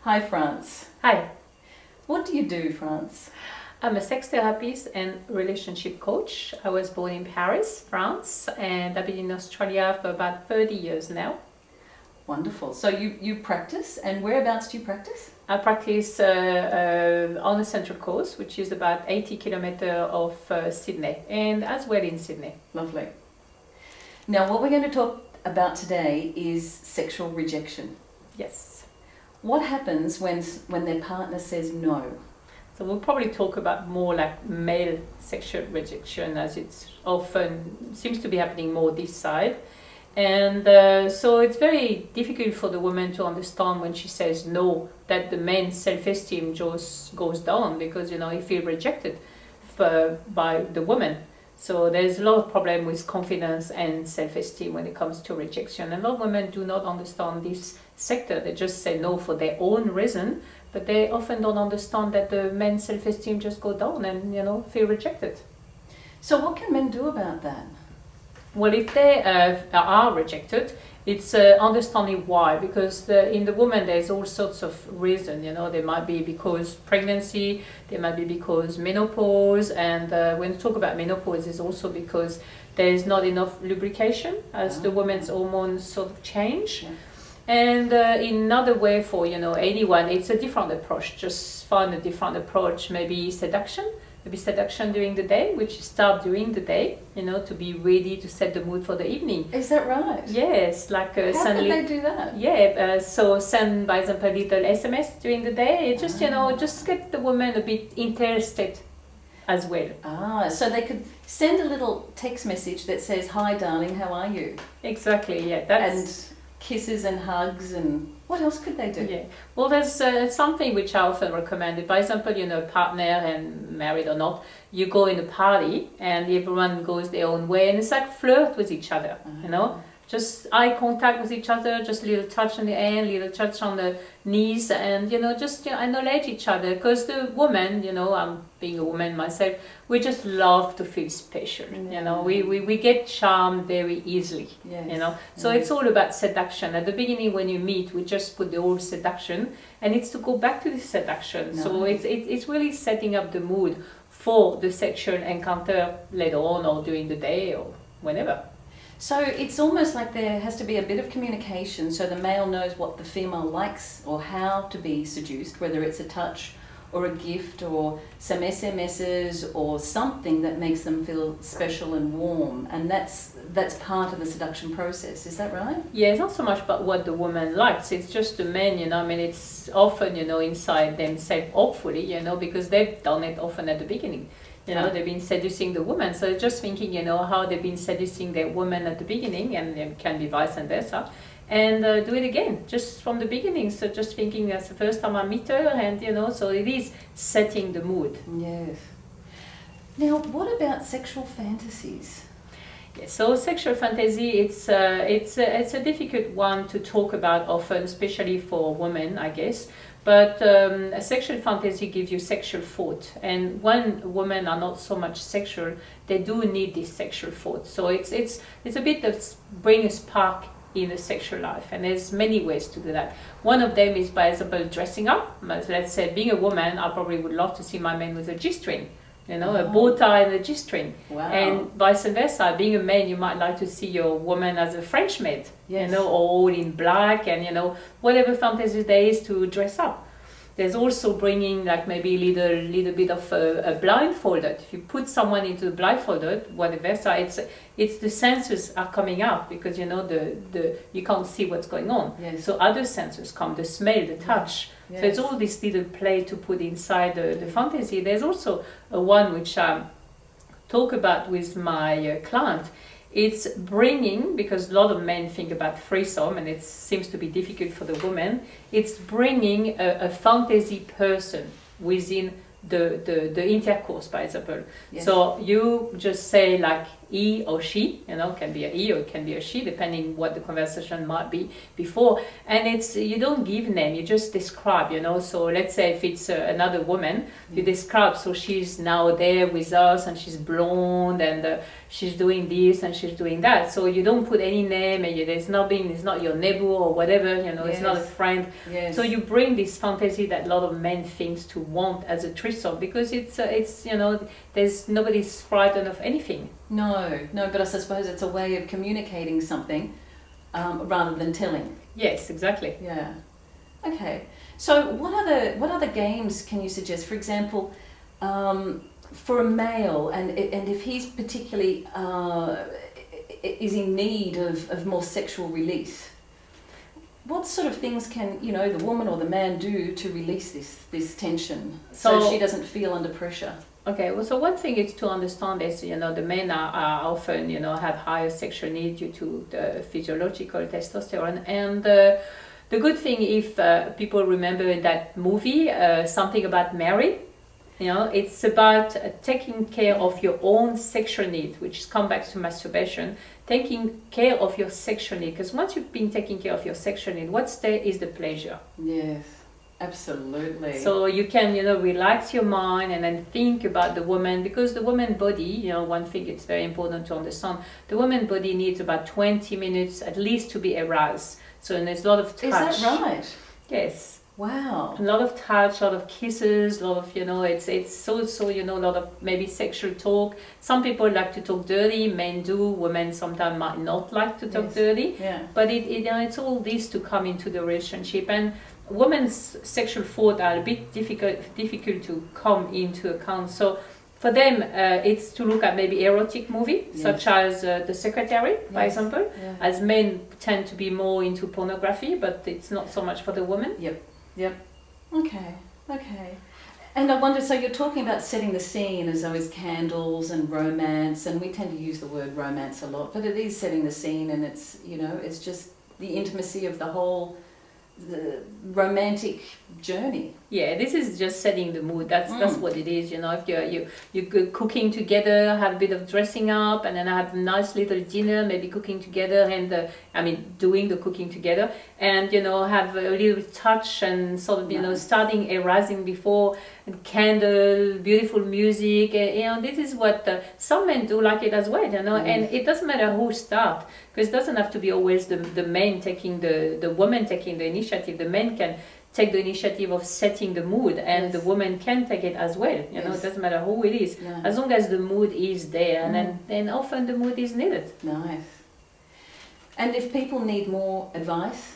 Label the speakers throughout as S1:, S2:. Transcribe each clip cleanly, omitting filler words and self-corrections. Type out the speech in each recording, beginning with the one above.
S1: Hi, France.
S2: Hi,
S1: What do you do, France?
S2: I'm a sex therapist and relationship coach. I was born in Paris, France, and I've been in Australia for about 30 years now.
S1: Wonderful. So you practice, and whereabouts do you practice?
S2: I practice on the Central Coast, which is about 80 kilometers of Sydney, and as well in Sydney.
S1: Lovely. Now, what we're going to talk about today is sexual rejection.
S2: Yes.
S1: What happens when their partner says no?
S2: So we'll probably talk about more like male sexual rejection, as it's often seems to be happening more this side. And so it's very difficult for the woman to understand when she says no, that the man's self-esteem just goes down because, he feels rejected by the woman. So there's a lot of problem with confidence and self-esteem when it comes to rejection. And a lot of women do not understand this sector. They just say no for their own reason, but they often don't understand that the men's self-esteem just go down and, feel rejected.
S1: So what can men do about that?
S2: Well, if they are rejected, it's understanding why, because in the woman there's all sorts of reasons. There might be because pregnancy, there might be because menopause, and when we talk about menopause, it's also because there's not enough lubrication as the woman's hormones sort of change.
S1: Yeah.
S2: And in another way for anyone, it's a different approach. Just find a different approach, maybe seduction during the day, which start during the day, to be ready to set the mood for the evening.
S1: Is that right?
S2: Yes, like
S1: How can they do that?
S2: Yeah, so send, for example, a little SMS during the day. Just just get the woman a bit interested as well.
S1: So they could send a little text message that says, "Hi, darling, how are you?"
S2: Exactly. Yeah, that's.
S1: And kisses and hugs, and what else could they do?
S2: Yeah, well, there's something which I often recommend. For example, partner and married or not, you go in a party and everyone goes their own way, and it's like flirt with each other, just eye contact with each other, just a little touch on the hand, little touch on the knees, and just acknowledge each other, because the woman, I'm being a woman myself, we just love to feel special. We get charmed very easily.
S1: Yes.
S2: So it's all about seduction. At the beginning, when you meet, we just put the old seduction, and it's to go back to the seduction.
S1: Nice.
S2: So it's really setting up the mood for the sexual encounter later on, or during the day, or whenever.
S1: So it's almost like there has to be a bit of communication, so the male knows what the female likes or how to be seduced, whether it's a touch or a gift or some SMSs or something that makes them feel special and warm, and that's part of the seduction process. Is that right?
S2: Yeah, it's not so much about what the woman likes, it's just the men, it's often, inside themselves, hopefully, because they've done it often at the beginning. They've been seducing the woman, so just thinking, how they've been seducing their woman at the beginning, and it can be vice versa, and do it again, just from the beginning. So just thinking that's the first time I meet her, and so it is setting the mood.
S1: Yes. Now, what about sexual fantasies?
S2: So sexual fantasy, it's a difficult one to talk about often, especially for women, I guess. But a sexual fantasy gives you sexual thought, and when women are not so much sexual, they do need this sexual thought. So it's a bit of bring a spark in a sexual life, and there's many ways to do that. One of them is, by example, dressing up. Let's say, being a woman, I probably would love to see my man with a G-string. A bow tie and a G-string.
S1: Wow.
S2: And vice versa. Being a man, you might like to see your woman as a French maid,
S1: yes.
S2: or all in black, and whatever fantasy there is to dress up. There's also bringing like maybe a little bit of a blindfolded. If you put someone into the blindfolded, whatever, so it's the senses are coming out, because you can't see what's going on.
S1: Yes.
S2: So other senses come, the smell, the touch.
S1: Yes.
S2: So it's all this little play to put inside the fantasy. There's also one which I talk about with my client. It's bringing, because a lot of men think about threesome, and it seems to be difficult for the woman, it's bringing a fantasy person within the intercourse, for example.
S1: Yes.
S2: So you just say, like, he or she, can be a he or it can be a she, depending what the conversation might be before. And it's, you don't give name, you just describe, So let's say if it's another woman, you describe, so she's now there with us and she's blonde and she's doing this and she's doing that. So you don't put any name, and it's not your neighbor or whatever, it's not a friend.
S1: Yes.
S2: So you bring this fantasy that a lot of men think to want as a threesome, because it's there's nobody's frightened of anything.
S1: No, but I suppose it's a way of communicating something rather than telling.
S2: Yes, exactly.
S1: Yeah. Okay. So what other games can you suggest? For example, for a male, and if he's particularly is in need of more sexual release, what sort of things can the woman or the man do to release this tension so she doesn't feel under pressure?
S2: Okay, well, so one thing is to understand is, the men are often, have higher sexual need due to the physiological testosterone. And the good thing, if people remember in that movie, Something About Mary, it's about taking care of your own sexual need, which comes back to masturbation, taking care of your sexual need. Because once you've been taking care of your sexual need, what's there is the pleasure.
S1: Yes. Absolutely.
S2: So you can, relax your mind and then think about the woman, because the woman body, one thing it's very important to understand, the woman body needs about 20 minutes at least to be aroused. So there's a lot of touch.
S1: Is that right?
S2: Yes.
S1: Wow.
S2: A lot of touch, a lot of kisses, a lot of, it's also, a lot of maybe sexual talk. Some people like to talk dirty, men do, women sometimes might not like to talk dirty.
S1: Yeah.
S2: But it's all this to come into the relationship. And women's sexual thoughts are a bit difficult to come into account. So for them, it's to look at maybe erotic movie, such as The Secretary, for example. Yeah. As men tend to be more into pornography, but it's not so much for the women.
S1: Yep. Okay. And I wonder, so you're talking about setting the scene as though it's candles and romance, and we tend to use the word romance a lot, but it is setting the scene, and it's, it's just the intimacy of the romantic journey. Yeah,
S2: this is just setting the mood. That's what it is. If you're cooking together, have a bit of dressing up, and then have a nice little dinner, maybe cooking together, and doing the cooking together, and have a little touch and sort of starting arousing before, and candle, beautiful music. This is what some men do like it as well. And it doesn't matter who start, because it doesn't have to be always the man taking the woman taking the initiative. The men can take the initiative of setting the mood, and the woman can take it as well. It doesn't matter who it is, as long as the mood is there, and then often the mood is needed.
S1: Nice. And if people need more advice?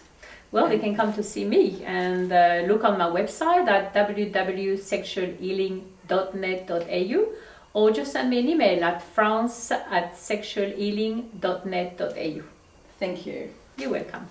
S2: Well, they can come to see me and look on my website at www.sexualhealing.net.au, or just send me an email at france@sexualhealing.net.au.
S1: Thank you.
S2: You're welcome.